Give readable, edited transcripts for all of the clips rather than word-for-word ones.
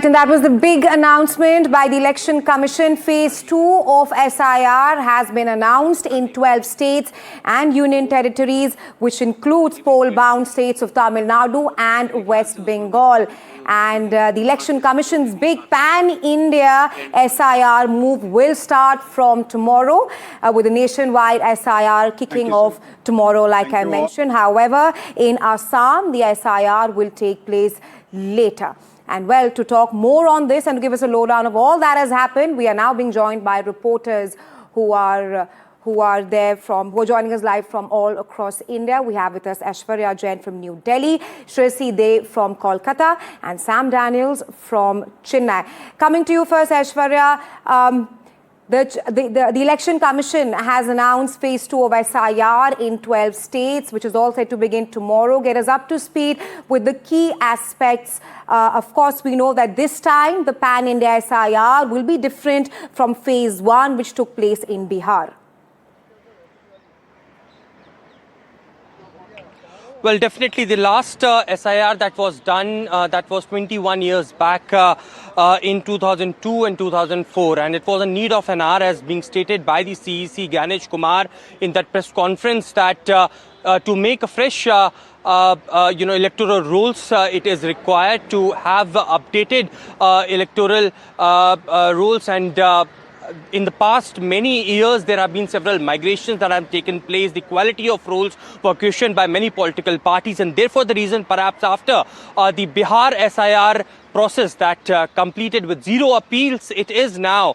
And that was the big announcement by the Election Commission. Phase 2 of SIR has been announced in 12 states and union territories, which includes poll-bound states of Tamil Nadu and West Bengal. And the Election Commission's big pan-India SIR move will start from tomorrow with a nationwide SIR kicking off tomorrow, like I mentioned. However, in Assam, the SIR will take place later. And well, to talk more on this and to give us a lowdown of all that has happened, we are now being joined by reporters who are joining us live from all across India. We have with us Aishwarya Jain from New Delhi, Shresi De from Kolkata, and Sam Daniels from Chennai. Coming to you first, Aishwarya. The Election Commission has announced phase 2 of SIR in 12 states, which is all set to begin tomorrow. Get us up to speed with the key aspects. Of course, we know that this time the Pan-India SIR will be different from phase 1, which took place in Bihar. Well, definitely the last SIR that was done, that was 21 years back in 2002 and 2004. And it was a need of an hour, as being stated by the CEC Ganesh Kumar in that press conference, that to make a fresh electoral rules, it is required to have updated electoral rules. And in the past many years, there have been several migrations that have taken place. The quality of rules were questioned by many political parties, and therefore the reason, perhaps after the Bihar SIR process that completed with 0 appeals, it is now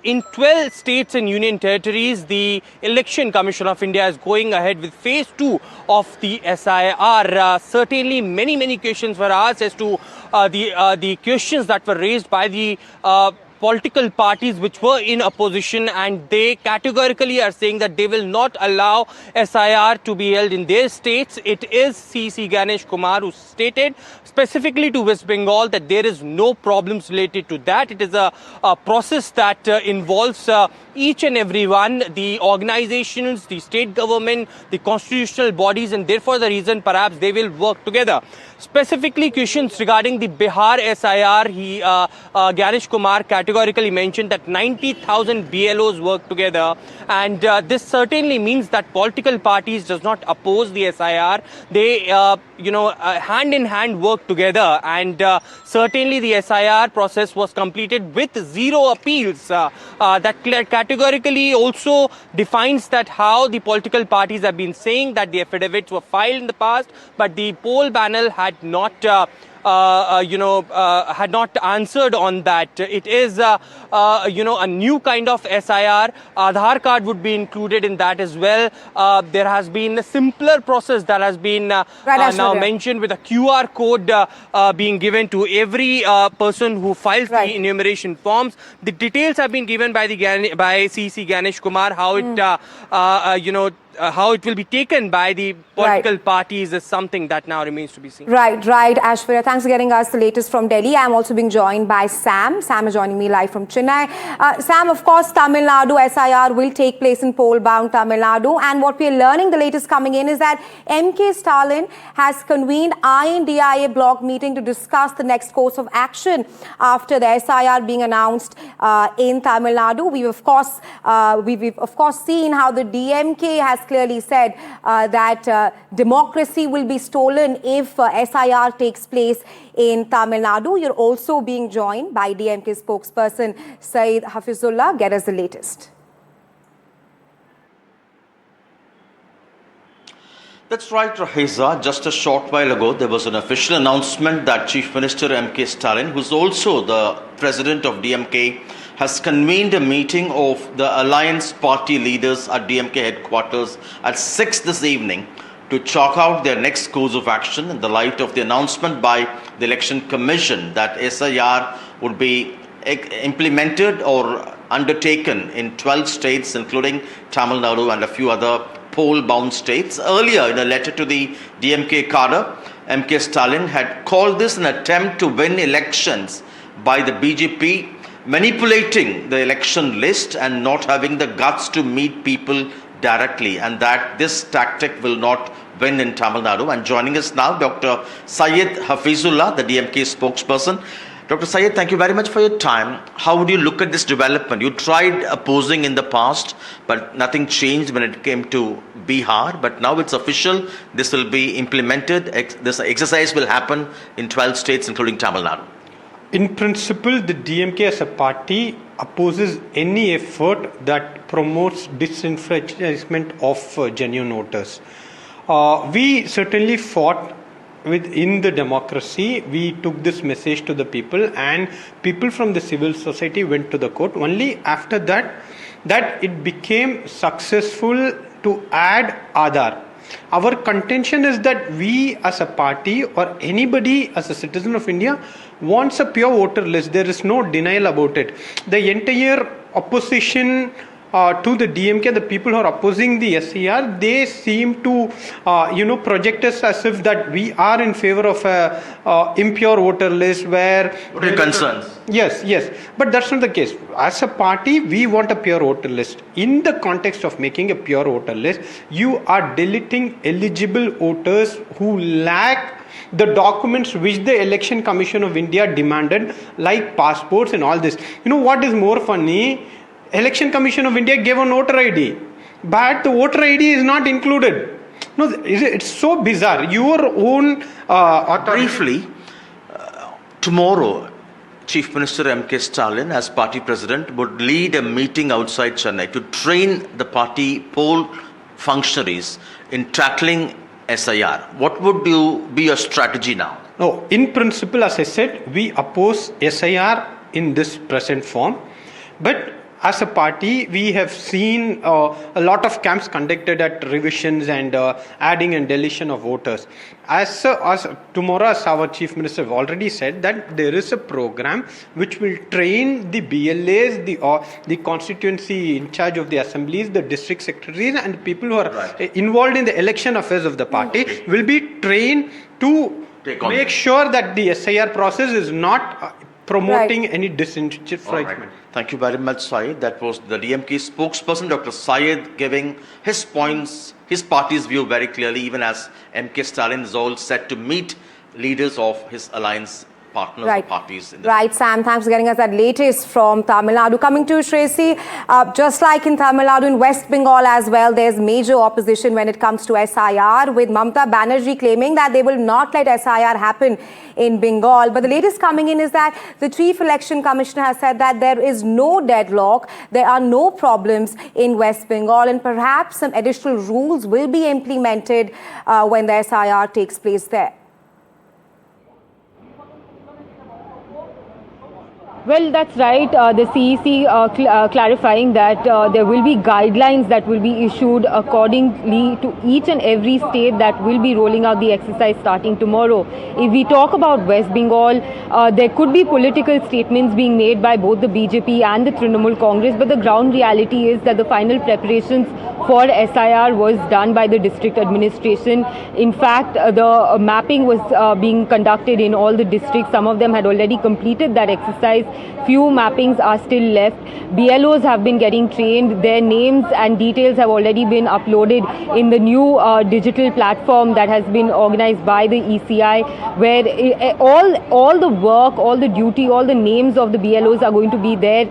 in 12 states and union territories. The Election Commission of India is going ahead with phase 2 of the SIR. Certainly many questions were asked as to the questions that were raised by the political parties which were in opposition, and they categorically are saying that they will not allow SIR to be held in their states. It is CC Ganesh Kumar who stated specifically to West Bengal that there is no problems related to that. It is a process that involves each and every one, the organizations, the state government, the constitutional bodies, and therefore the reason perhaps they will work together. Specifically questions regarding the Bihar SIR, Ganesh Kumar categorically mentioned that 90,000 BLOs work together, and this certainly means that political parties does not oppose the SIR. They, hand in hand work together, and certainly the SIR process was completed with 0 appeals. That categorically also defines that how the political parties have been saying that the affidavits were filed in the past, but the poll panel had not had not answered on that. It is, a new kind of SIR. Aadhaar card would be included in that as well. There has been a simpler process that has been now mentioned, with a QR code being given to every person who files the enumeration forms. The details have been given by CC Ganesh Kumar, how it how it will be taken by the political parties is something that now remains to be seen. Right. Aishwarya, thanks for getting us the latest from Delhi. I'm also being joined by Sam. Sam is joining me live from Chennai. Sam, of course, Tamil Nadu SIR will take place in poll-bound Tamil Nadu. And what we're learning, the latest coming in, is that M.K. Stalin has convened INDIA block meeting to discuss the next course of action after the SIR being announced in Tamil Nadu. We've of course seen how the DMK has clearly said that democracy will be stolen if SIR takes place in Tamil Nadu. You're also being joined by DMK spokesperson Syed Hafizullah. Get us the latest. That's right, Rahiza. Just a short while ago, there was an official announcement that Chief Minister M.K. Stalin, who's also the president of DMK, has convened a meeting of the Alliance Party leaders at DMK headquarters at 6 this evening to chalk out their next course of action in the light of the announcement by the Election Commission that SIR would be implemented or undertaken in 12 states, including Tamil Nadu and a few other poll-bound states. Earlier, in a letter to the DMK cadre, M.K. Stalin had called this an attempt to win elections by the BJP manipulating the election list and not having the guts to meet people directly, and that this tactic will not win in Tamil Nadu. And joining us now, Dr. Syed Hafizullah, the DMK spokesperson. Dr. Syed, thank you very much for your time. How would you look at this development? You tried opposing in the past, but nothing changed when it came to Bihar. But now it's official. This will be implemented. This exercise will happen in 12 states, including Tamil Nadu. In principle, the DMK as a party opposes any effort that promotes disenfranchisement of genuine voters. We certainly fought within the democracy. We took this message to the people, and people from the civil society went to the court. Only after that it became successful to add Aadhaar. Our contention is that we as a party or anybody as a citizen of India wants a pure voter list. There is no denial about it. The entire opposition to the DMK, the people who are opposing the SCR, they seem to project us as if that we are in favor of a impure voter list where... What are your concerns? Yes, but that's not the case. As a party, we want a pure voter list. In the context of making a pure voter list, you are deleting eligible voters who lack the documents which the Election Commission of India demanded, like passports and all this. You know what is more funny? Election Commission of India gave a voter ID, but the voter ID is not included. No, it's so bizarre. Your own Briefly, tomorrow, Chief Minister M.K. Stalin, as party president, would lead a meeting outside Chennai to train the party poll functionaries in tackling SIR. What would be your strategy now? No, in principle, as I said, we oppose SIR in this present form, but as a party, we have seen a lot of camps conducted at revisions and adding and deletion of voters. As tomorrow, as our Chief Minister already said, that there is a program which will train the BLAs, the constituency in charge of the assemblies, the district secretaries, and the people who are involved in the election affairs of the party will be trained to make sure that the SIR process is not promoting any disenfranchisement. Right. Thank you very much, Syed. That was the DMK spokesperson, Dr. Syed, giving his points, his party's view very clearly, even as M.K. Stalin is all set to meet leaders of his alliance partners or parties. Right, Sam, thanks for getting us that latest from Tamil Nadu. Coming to Shresi, just like in Tamil Nadu, in West Bengal as well, there's major opposition when it comes to SIR, with Mamata Banerjee claiming that they will not let SIR happen in Bengal. But the latest coming in is that the Chief Election Commissioner has said that there is no deadlock, there are no problems in West Bengal, and perhaps some additional rules will be implemented when the SIR takes place there. Well, that's right. The CEC clarifying that there will be guidelines that will be issued accordingly to each and every state that will be rolling out the exercise starting tomorrow. If we talk about West Bengal, there could be political statements being made by both the BJP and the Trinamool Congress, but the ground reality is that the final preparations for SIR was done by the district administration. In fact, the mapping was being conducted in all the districts. Some of them had already completed that exercise. Few mappings are still left. BLOs have been getting trained. Their names and details have already been uploaded in the new digital platform that has been organized by the ECI, where all the work, all the duty, all the names of the BLOs are going to be there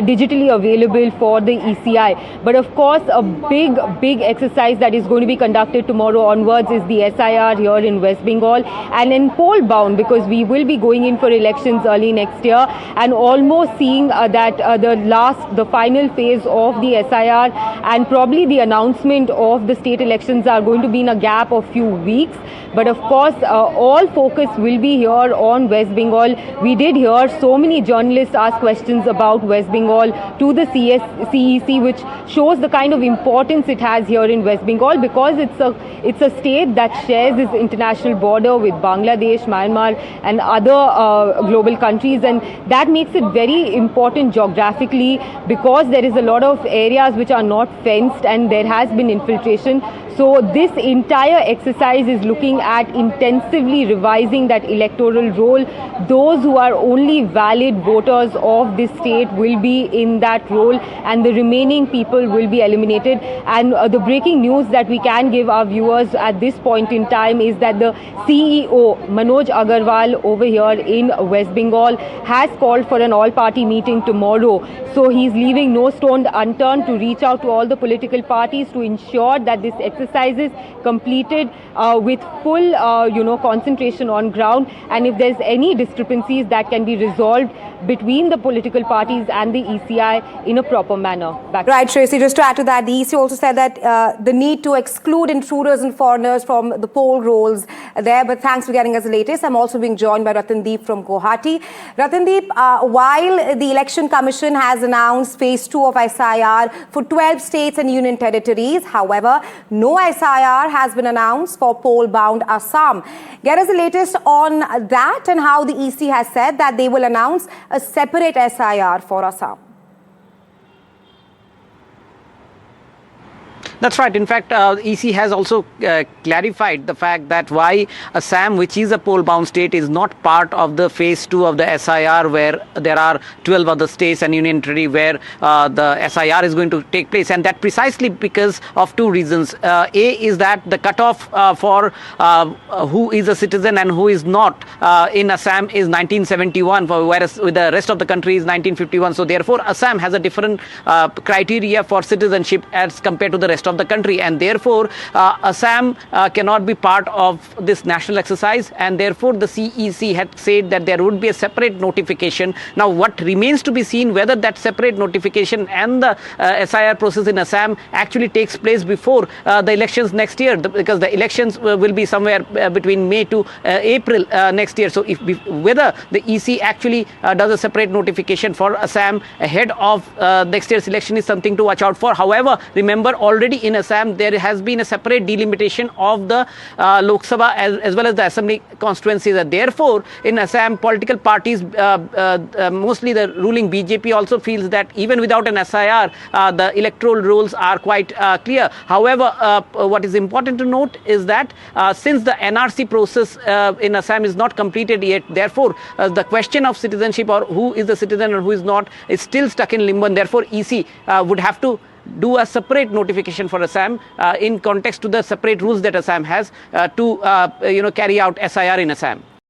digitally available for the ECI. But of course, a big exercise that is going to be conducted tomorrow onwards is the SIR here in West Bengal, and in poll bound, because we will be going in for elections early next year, and almost seeing that the final phase of the SIR and probably the announcement of the state elections are going to be in a gap of few weeks. But of course, all focus will be here on West Bengal. We did hear so many journalists ask questions about West Bengal to the CEC, which shows the kind of importance it has here in West Bengal, because it's a state that shares its international border with Bangladesh, Myanmar and other global countries, and that makes it very important geographically, because there is a lot of areas which are not fenced and there has been infiltration. So this entire exercise is looking at intensively revising that electoral roll. Those who are only valid voters of this state will be in that role, and the remaining people will be eliminated. And the breaking news that we can give our viewers at this point in time is that the CEO, Manoj Agarwal, over here in West Bengal, has called for an all-party meeting tomorrow. So he's leaving no stone unturned to reach out to all the political parties to ensure that this exercise is completed with full, concentration on ground. And if there's any discrepancies, that can be resolved between the political parties and the ECI in a proper manner. Right, Tracy, just to add to that, the EC also said that the need to exclude intruders and foreigners from the poll rolls there. But thanks for getting us the latest. I'm also being joined by Ratandeep from Guwahati. Ratandeep, while the Election Commission has announced phase 2 of SIR for 12 states and union territories, however, no SIR has been announced for poll-bound Assam. Get us the latest on that and how the EC has said that they will announce a separate SIR for Assam. That's right. In fact, EC has also clarified the fact that why Assam, which is a poll-bound state, is not part of the phase 2 of the SIR, where there are 12 other states and union territory where the SIR is going to take place. And that precisely because of two reasons. A is that the cutoff for who is a citizen and who is not in Assam is 1971, whereas with the rest of the country is 1951. So therefore, Assam has a different criteria for citizenship as compared to the rest of the country, and therefore Assam cannot be part of this national exercise, and therefore the CEC had said that there would be a separate notification. Now what remains to be seen whether that separate notification and the SIR process in Assam actually takes place before the elections next year, because the elections will be somewhere between May to April next year. So if whether the EC actually does a separate notification for Assam ahead of next year's election is something to watch out for. However, remember, already in Assam there has been a separate delimitation of the Lok Sabha as well as the assembly constituencies. Therefore, in Assam, political parties, mostly the ruling BJP, also feels that even without an SIR, the electoral rules are quite clear. However, what is important to note is that since the NRC process in Assam is not completed yet, therefore the question of citizenship or who is the citizen or who is not is still stuck in limbo, and therefore EC would have to do a separate notification for Assam in context to the separate rules that Assam has to carry out SIR in Assam.